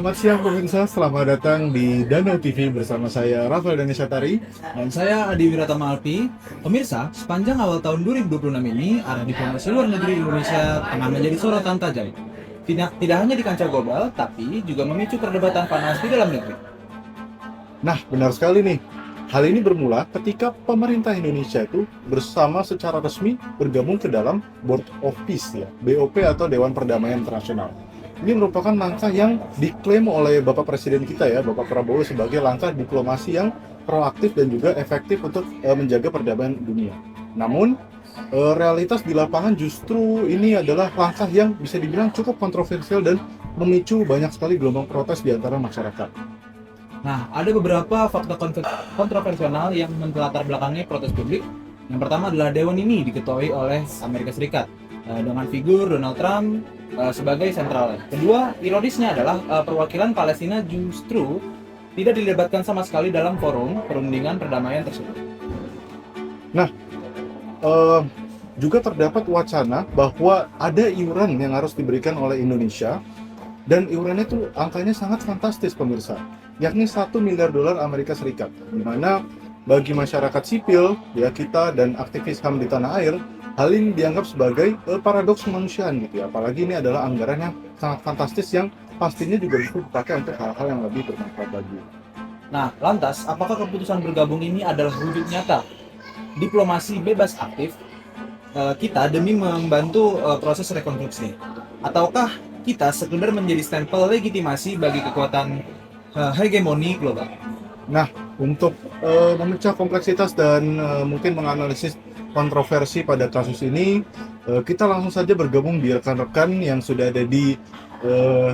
Selamat siang pemirsa, selamat datang di Danau TV bersama saya Rafael Daneshatari. Dan saya Adi Wiratama Alpi. Pemirsa, sepanjang awal tahun 2026 ini, arah diplomasi luar negeri Indonesia tengah menjadi sorotan tajam. Tidak hanya di kancah global, tapi juga memicu perdebatan panas di dalam negeri. Nah, benar sekali nih. Hal ini bermula ketika pemerintah Indonesia itu bersama secara resmi bergabung ke dalam Board of Peace ya, BOP atau Dewan Perdamaian Internasional. Ini merupakan langkah yang diklaim oleh Bapak Presiden kita ya, Bapak Prabowo sebagai langkah diplomasi yang proaktif dan juga efektif untuk menjaga perdamaian dunia. Namun, realitas di lapangan justru ini adalah langkah yang bisa dibilang cukup kontroversial dan memicu banyak sekali gelombang protes di antara masyarakat. Nah, ada beberapa fakta kontroversial yang melatar belakangi protes publik. Yang pertama adalah Dewan ini diketuai oleh Amerika Serikat dengan figur Donald Trump sebagai sentralnya. Kedua, ironisnya adalah perwakilan Palestina justru tidak dilibatkan sama sekali dalam forum perundingan perdamaian tersebut. Nah, juga terdapat wacana bahwa ada iuran yang harus diberikan oleh Indonesia, dan iurannya itu angkanya sangat fantastis pemirsa, yakni 1 miliar dolar Amerika Serikat, di mana bagi masyarakat sipil, ya kita dan aktivis HAM di tanah air, hal ini dianggap sebagai paradoks kemanusiaan gitu ya, apalagi ini adalah anggaran yang sangat fantastis yang pastinya juga bisa dipakai untuk hal-hal yang lebih bermanfaat bagi. Nah, lantas apakah keputusan bergabung ini adalah wujud nyata diplomasi bebas aktif kita demi membantu proses rekonstruksi, ataukah kita sekedar menjadi stempel legitimasi bagi kekuatan hegemoni global? Nah, untuk memecah kompleksitas dan mungkin menganalisis kontroversi pada kasus ini, kita langsung saja bergabung di rekan-rekan yang sudah ada di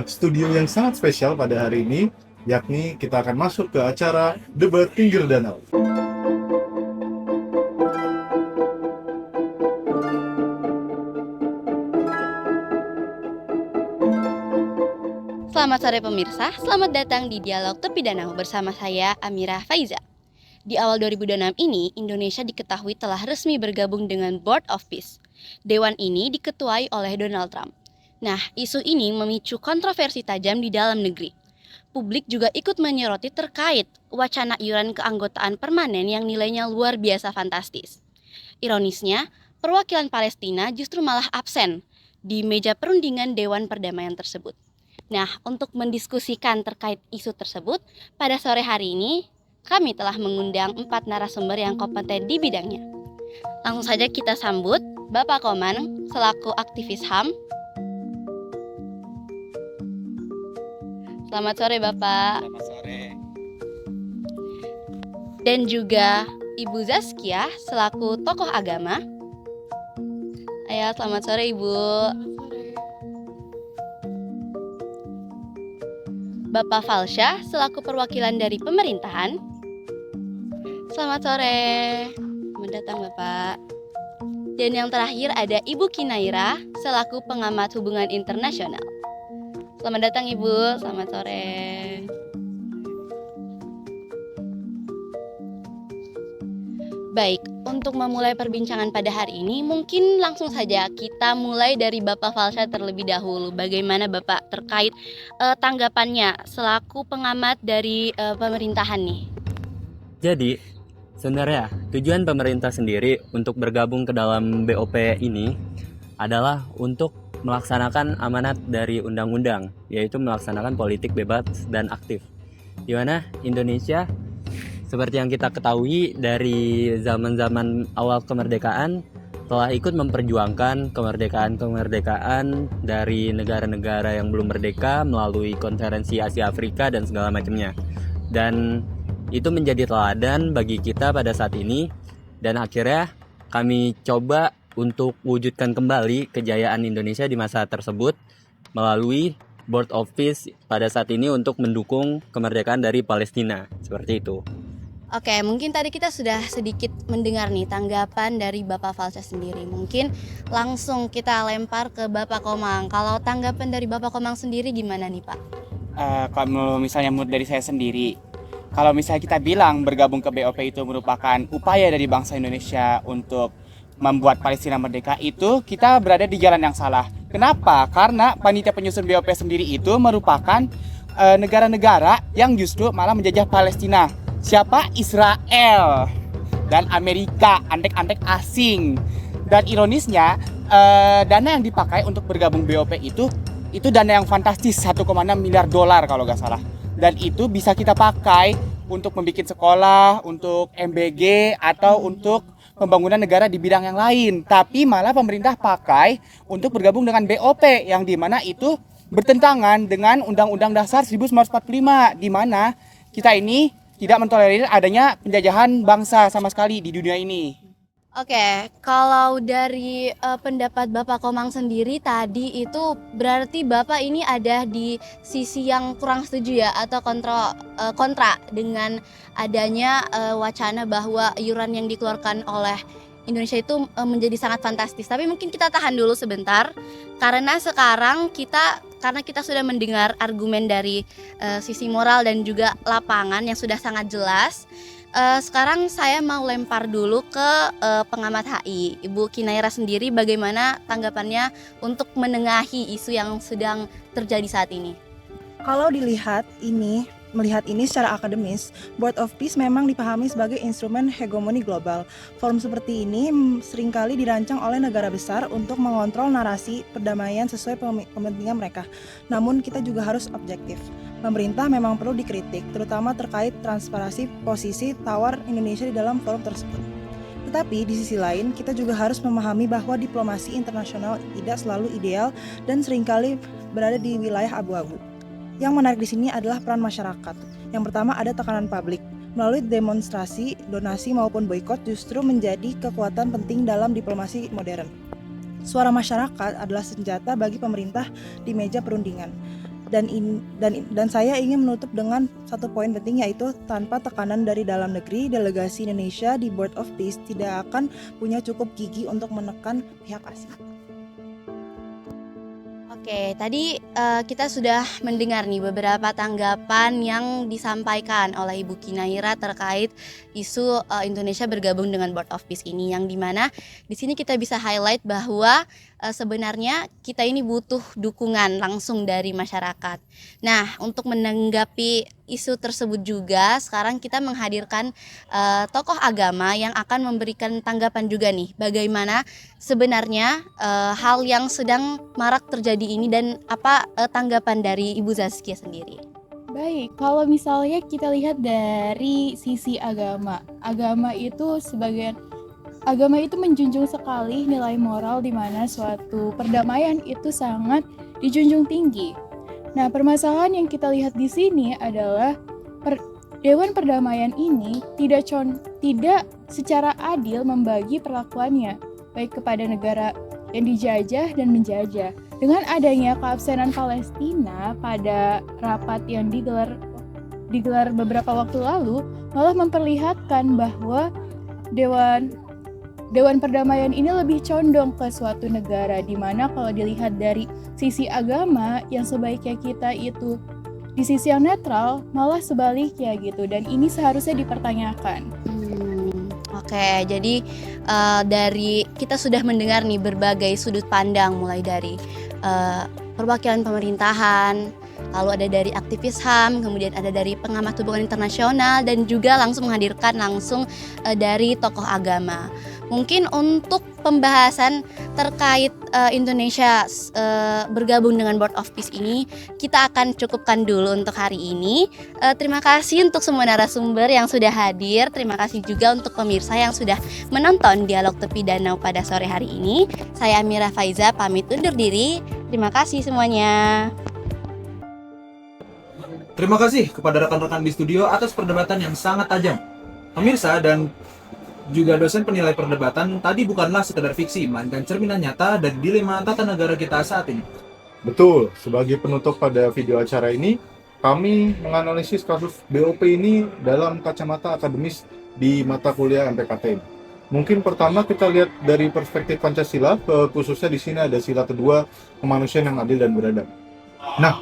studio yang sangat spesial pada hari ini, yakni kita akan masuk ke acara Debat Pinggir Danau. Selamat sore pemirsa, selamat datang di Dialog Tepi Danau bersama saya Amira Faiza. Di awal 2026 ini, Indonesia diketahui telah resmi bergabung dengan Board of Peace. Dewan ini diketuai oleh Donald Trump. Nah, isu ini memicu kontroversi tajam di dalam negeri. Publik juga ikut menyoroti terkait wacana iuran keanggotaan permanen yang nilainya luar biasa fantastis. Ironisnya, perwakilan Palestina justru malah absen di meja perundingan Dewan Perdamaian tersebut. Nah, untuk mendiskusikan terkait isu tersebut, pada sore hari ini kami telah mengundang 4 narasumber yang kompeten di bidangnya. Langsung saja kita sambut Bapak Koman selaku aktivis HAM. Selamat sore Bapak. Selamat sore. Dan juga Ibu Zaskia selaku tokoh agama. Ayo, selamat sore Ibu. Bapak Falsyah selaku perwakilan dari pemerintahan. Selamat sore. Selamat datang Bapak. Dan yang terakhir ada Ibu Kinaira selaku pengamat hubungan internasional. Selamat datang Ibu, selamat sore. Baik, untuk memulai perbincangan pada hari ini, mungkin langsung saja kita mulai dari Bapak Falsyah terlebih dahulu. Bagaimana Bapak terkait tanggapannya selaku pengamat dari pemerintahan nih? Jadi, sebenarnya tujuan pemerintah sendiri untuk bergabung ke dalam BOP ini adalah untuk melaksanakan amanat dari undang-undang, yaitu melaksanakan politik bebas dan aktif. Di mana Indonesia, seperti yang kita ketahui dari zaman-zaman awal kemerdekaan, telah ikut memperjuangkan kemerdekaan dari negara-negara yang belum merdeka melalui konferensi Asia Afrika dan segala macamnya. Dan itu menjadi teladan bagi kita pada saat ini, dan akhirnya kami coba untuk wujudkan kembali kejayaan Indonesia di masa tersebut melalui Board of Peace pada saat ini untuk mendukung kemerdekaan dari Palestina, seperti itu. Oke, mungkin tadi kita sudah sedikit mendengar nih tanggapan dari Bapak Falsyah sendiri. Mungkin langsung kita lempar ke Bapak Komang. Kalau tanggapan dari Bapak Komang sendiri gimana nih Pak? Kalau misalnya menurut dari saya sendiri, kalau misalnya kita bilang bergabung ke BOP itu merupakan upaya dari bangsa Indonesia untuk membuat Palestina merdeka, itu kita berada di jalan yang salah. Kenapa? Karena panitia penyusun BOP sendiri itu merupakan negara-negara yang justru malah menjajah Palestina. Siapa? Israel dan Amerika, antek-antek asing. Dan ironisnya, dana yang dipakai untuk bergabung BOP itu dana yang fantastis, 1,6 miliar dolar kalau nggak salah. Dan itu bisa kita pakai untuk membuat sekolah, untuk MBG, atau untuk pembangunan negara di bidang yang lain. Tapi malah pemerintah pakai untuk bergabung dengan BOP, yang dimana itu bertentangan dengan Undang-Undang Dasar 1945, di mana kita ini tidak mentolerir adanya penjajahan bangsa sama sekali di dunia ini. Oke, kalau dari pendapat Bapak Komang sendiri tadi itu berarti Bapak ini ada di sisi yang kurang setuju ya, atau kontra dengan adanya wacana bahwa iuran yang dikeluarkan oleh Indonesia itu menjadi sangat fantastis. Tapi mungkin kita tahan dulu sebentar, karena sekarang karena kita sudah mendengar argumen dari sisi moral dan juga lapangan yang sudah sangat jelas. Sekarang saya mau lempar dulu ke pengamat HI, Ibu Kinaira sendiri, bagaimana tanggapannya untuk menengahi isu yang sedang terjadi saat ini? Kalau melihat ini secara akademis, Board of Peace memang dipahami sebagai instrumen hegemoni global. Forum seperti ini seringkali dirancang oleh negara besar untuk mengontrol narasi perdamaian sesuai kepentingan mereka. Namun kita juga harus objektif. Pemerintah memang perlu dikritik, terutama terkait transparansi posisi tawar Indonesia di dalam forum tersebut. Tetapi di sisi lain, kita juga harus memahami bahwa diplomasi internasional tidak selalu ideal dan seringkali berada di wilayah abu-abu. Yang menarik di sini adalah peran masyarakat. Yang pertama ada tekanan publik. Melalui demonstrasi, donasi maupun boikot justru menjadi kekuatan penting dalam diplomasi modern. Suara masyarakat adalah senjata bagi pemerintah di meja perundingan. Dan saya ingin menutup dengan satu poin penting, yaitu tanpa tekanan dari dalam negeri, delegasi Indonesia di Board of Peace tidak akan punya cukup gigi untuk menekan pihak asing. Oke, tadi kita sudah mendengar nih beberapa tanggapan yang disampaikan oleh Ibu Kinaira terkait isu Indonesia bergabung dengan Board of Peace ini, yang dimana di sini kita bisa highlight bahwa sebenarnya kita ini butuh dukungan langsung dari masyarakat. Nah, untuk menanggapi isu tersebut juga sekarang kita menghadirkan tokoh agama yang akan memberikan tanggapan juga nih, bagaimana sebenarnya hal yang sedang marak terjadi ini dan apa tanggapan dari Ibu Zaskia sendiri. Baik, kalau misalnya kita lihat dari sisi agama itu menjunjung sekali nilai moral di mana suatu perdamaian itu sangat dijunjung tinggi. Nah, permasalahan yang kita lihat di sini adalah Dewan Perdamaian ini tidak secara adil membagi perlakuannya baik kepada negara yang dijajah dan menjajah. Dengan adanya keabsenan Palestina pada rapat yang digelar beberapa waktu lalu, malah memperlihatkan bahwa Dewan Perdamaian ini lebih condong ke suatu negara, di mana kalau dilihat dari sisi agama yang sebaiknya kita itu di sisi yang netral, malah sebaliknya gitu, dan ini seharusnya dipertanyakan. Oke, jadi dari kita sudah mendengar nih berbagai sudut pandang, mulai dari perwakilan pemerintahan, lalu ada dari aktivis HAM, kemudian ada dari pengamat hubungan internasional, dan juga langsung menghadirkan dari tokoh agama. Mungkin untuk pembahasan terkait Indonesia bergabung dengan Board of Peace ini kita akan cukupkan dulu untuk hari ini. Terima kasih untuk semua narasumber yang sudah hadir. Terima kasih juga untuk pemirsa yang sudah menonton Dialog Tepi Danau pada sore hari ini. Saya Amira Faiza pamit undur diri. Terima kasih semuanya. Terima kasih kepada rekan-rekan di studio atas perdebatan yang sangat tajam. Pemirsa dan juga dosen penilai perdebatan tadi bukanlah sekedar fiksi, melainkan cerminan nyata dari dilema tata negara kita saat ini. Betul, sebagai penutup pada video acara ini, kami menganalisis kasus BOP ini dalam kacamata akademis di mata kuliah MPKT. Mungkin pertama kita lihat dari perspektif Pancasila, khususnya di sini ada sila kedua, kemanusiaan yang adil dan beradab. Nah,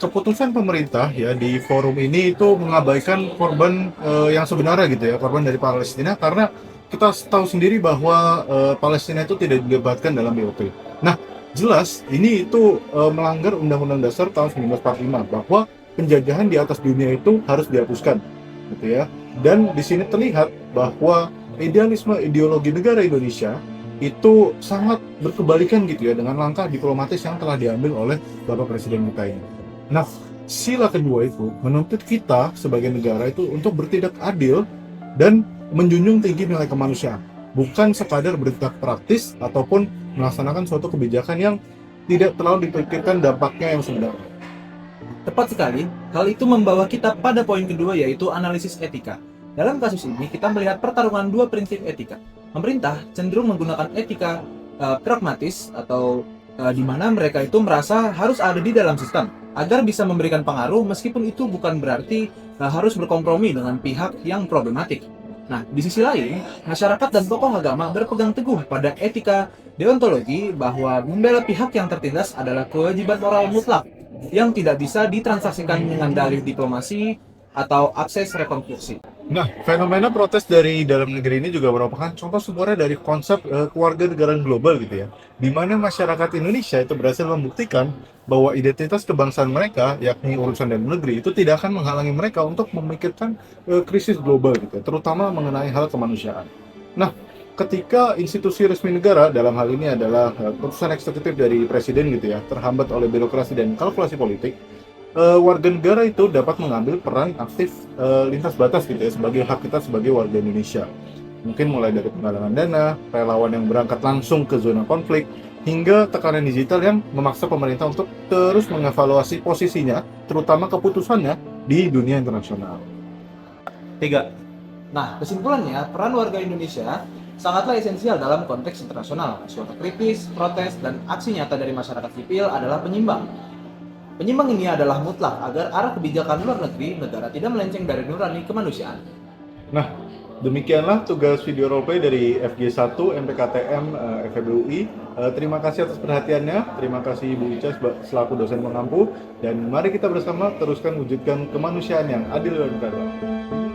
keputusan pemerintah ya di forum ini itu mengabaikan korban yang sebenarnya gitu ya, korban dari Palestina, karena kita tahu sendiri bahwa Palestina itu tidak dilibatkan dalam BOP. Nah, jelas ini itu melanggar Undang-Undang Dasar tahun 1945 bahwa penjajahan di atas dunia itu harus dihapuskan, gitu ya. Dan di sini terlihat bahwa idealisme ideologi negara Indonesia itu sangat berkebalikan gitu ya dengan langkah diplomatis yang telah diambil oleh Bapak Presiden kita ini. Nah, sila kedua itu menuntut kita sebagai negara itu untuk bertindak adil dan menjunjung tinggi nilai kemanusiaan, bukan sekadar bertindak praktis ataupun melaksanakan suatu kebijakan yang tidak terlalu dipikirkan dampaknya yang sebenarnya. Tepat sekali, hal itu membawa kita pada poin kedua, yaitu analisis etika. Dalam kasus ini, kita melihat pertarungan dua prinsip etika. Pemerintah cenderung menggunakan etika pragmatis atau di mana mereka itu merasa harus ada di dalam sistem agar bisa memberikan pengaruh, meskipun itu bukan berarti harus berkompromi dengan pihak yang problematik. Nah, di sisi lain, masyarakat dan tokoh agama berpegang teguh pada etika deontologi bahwa membela pihak yang tertindas adalah kewajiban moral mutlak yang tidak bisa ditransaksikan dengan dalih diplomasi atau akses rekonstruksi. Nah, fenomena protes dari dalam negeri ini juga merupakan contoh sebenarnya dari konsep kewarganegaraan global gitu ya, di mana masyarakat Indonesia itu berhasil membuktikan bahwa identitas kebangsaan mereka, yakni urusan dalam negeri, itu tidak akan menghalangi mereka untuk memikirkan krisis global gitu ya, terutama mengenai hal kemanusiaan. Nah, ketika institusi resmi negara, dalam hal ini adalah keputusan eksekutif dari presiden gitu ya, terhambat oleh birokrasi dan kalkulasi politik, warga negara itu dapat mengambil peran aktif lintas batas gitu ya, sebagai hak kita sebagai warga Indonesia. Mungkin mulai dari penggalangan dana, relawan yang berangkat langsung ke zona konflik, hingga tekanan digital yang memaksa pemerintah untuk terus mengevaluasi posisinya, terutama keputusannya di dunia internasional. 3. Nah, kesimpulannya, peran warga Indonesia sangatlah esensial dalam konteks internasional. Suara kritis, protes, dan aksi nyata dari masyarakat sipil adalah penyimbang. Penyimbang ini adalah mutlak agar arah kebijakan luar negeri negara tidak melenceng dari nurani kemanusiaan. Nah, demikianlah tugas video roleplay dari FG1 MPKTM FEB UI. Terima kasih atas perhatiannya. Terima kasih Ibu Ica selaku dosen pengampu. Dan mari kita bersama teruskan wujudkan kemanusiaan yang adil dan beradab.